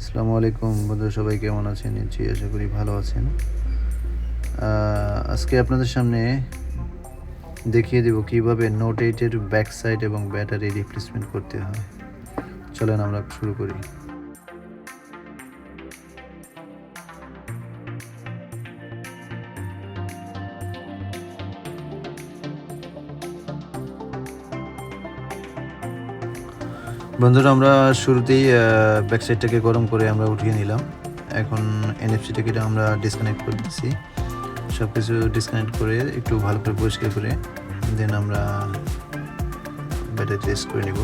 আসসালামু আলাইকুম বন্ধুরা, সবাই কেমন আছেন? নিশ্চয়ই আশা করি ভালো আছেন। আজকে আপনাদের সামনে দেখিয়ে দেব কিভাবে নোট 8 এর ব্যাক সাইড এবং ব্যাটারি রিপ্লেসমেন্ট করতে হয়। চলেন আমরা শুরু করি। বন্ধুরা, আমরা শুরুতেই ব্যাক সাইডটাকে গরম করে আমরা উঠিয়ে নিলাম। এখন এনএফসিটাকে আমরা ডিসকানেক্ট করে দিচ্ছি। সব কিছু ডিসকানেক্ট করে একটু ভালো করে পরিষ্কার করে দেন আমরা ব্যাটারি টেস্ট করে নিব।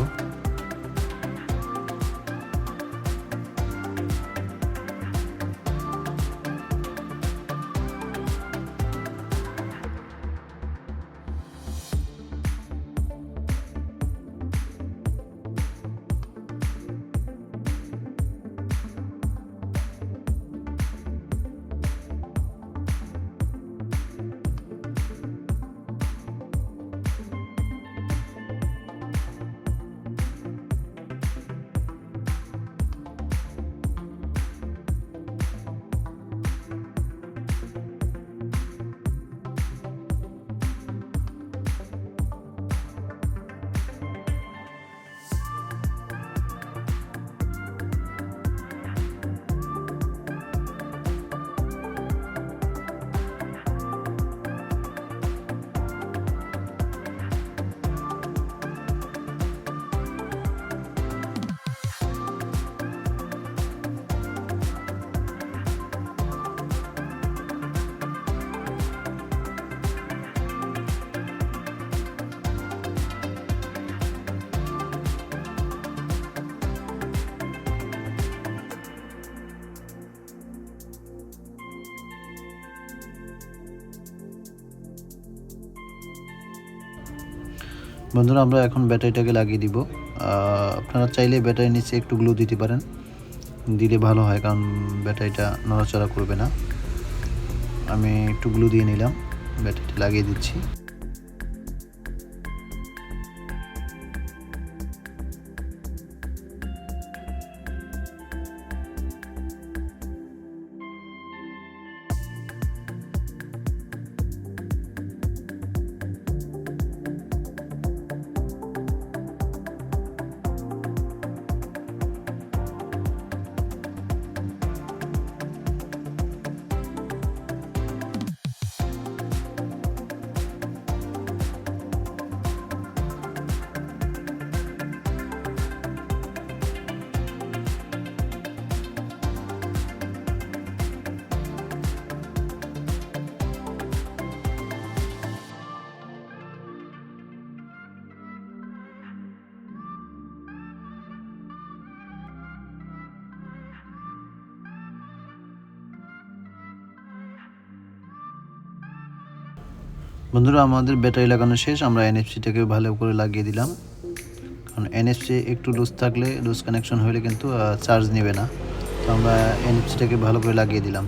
বন্ধুরা, আমরা এখন ব্যাটারিটাকে লাগিয়ে দিব। আপনারা চাইলে ব্যাটারির নিচে একটু গ্লু দিতে পারেন, দিলে ভালো হয়, কারণ ব্যাটারিটা নড়াচড়া করবে না। আমি একটু গ্লু দিয়ে নিলাম, ব্যাটারিটা লাগিয়ে দিচ্ছি। বন্ধুরা, আমাদের ব্যাটারি লাগানো শেষ। আমরা এনএফসিটাকে ভালো করে লাগিয়ে দিলাম, কারণ এনএফসি একটু লুজ থাকলে, লুজ কানেকশন হলে কিন্তু চার্জ নেবে না। তো আমরা এনএফসিটাকে ভালো করে লাগিয়ে দিলাম।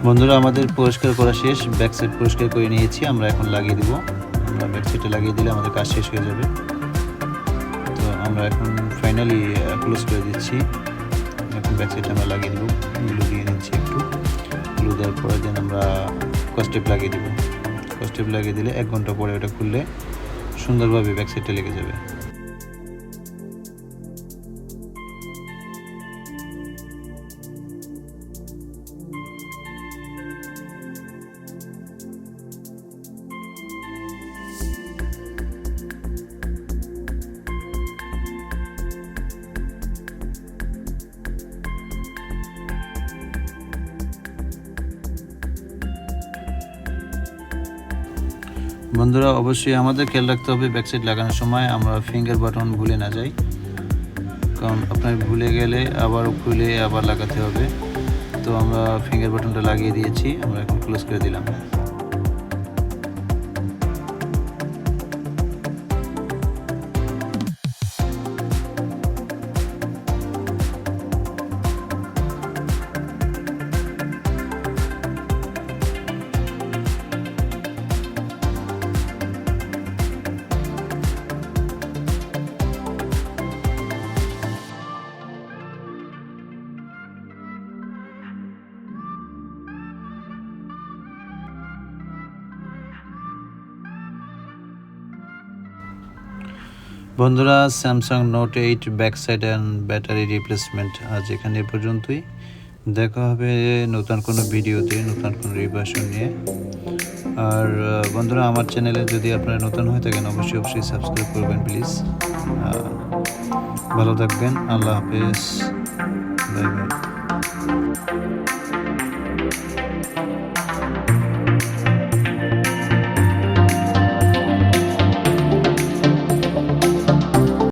বন্ধুরা আমাদের পরিষ্কার করা শেষ, ব্যাক সাইড পরিষ্কার করে নিয়েছি, আমরা এখন লাগিয়ে দিব। আমরা ব্যাক সাইডটা লাগিয়ে দিলে আমাদের কাজ শেষ হয়ে যাবে। তো আমরা এখন ফাইনালি ক্লোজ করে দিচ্ছি। এখন ব্যাক সাইডটা আমরা লাগিয়ে দেবো, গ্লু দিয়ে নিচ্ছি একটু। গ্লু দেওয়ার পরে দেন আমরা কস্টেপ লাগিয়ে দেবো। কস্টেপ লাগিয়ে দিলে 1 ঘন্টা পরে ওটা খুললে সুন্দরভাবে ব্যাক সাইডটা লেগে যাবে। বন্ধুরা অবশ্যই আমাদের খেয়াল রাখতে হবে ব্যাক সাইড লাগানোর সময় আমরা ফিঙ্গার বাটন ভুলে না যাই, কারণ আপনার ভুলে গেলে আবার খুলে আবার লাগাতে হবে। তো আমরা ফিঙ্গার বাটনটা লাগিয়ে দিয়েছি, আমরা এখন ক্লোজ করে দিলাম। বন্ধুরা Samsung note 8 back side and battery replacement আজ এখানে পর্যন্তই। দেখা হবে নতুন কোনো ভিডিওতে, নতুন কোনো রিভার্সন নিয়ে। আর বন্ধুরা আমার চ্যানেলে যদি আপনারা নতুন হয়ে থাকেন অবশ্যই সাবস্ক্রাইব করবেন প্লিজ। ভালো থাকবেন, আল্লাহ হাফেজ, বাই বাই।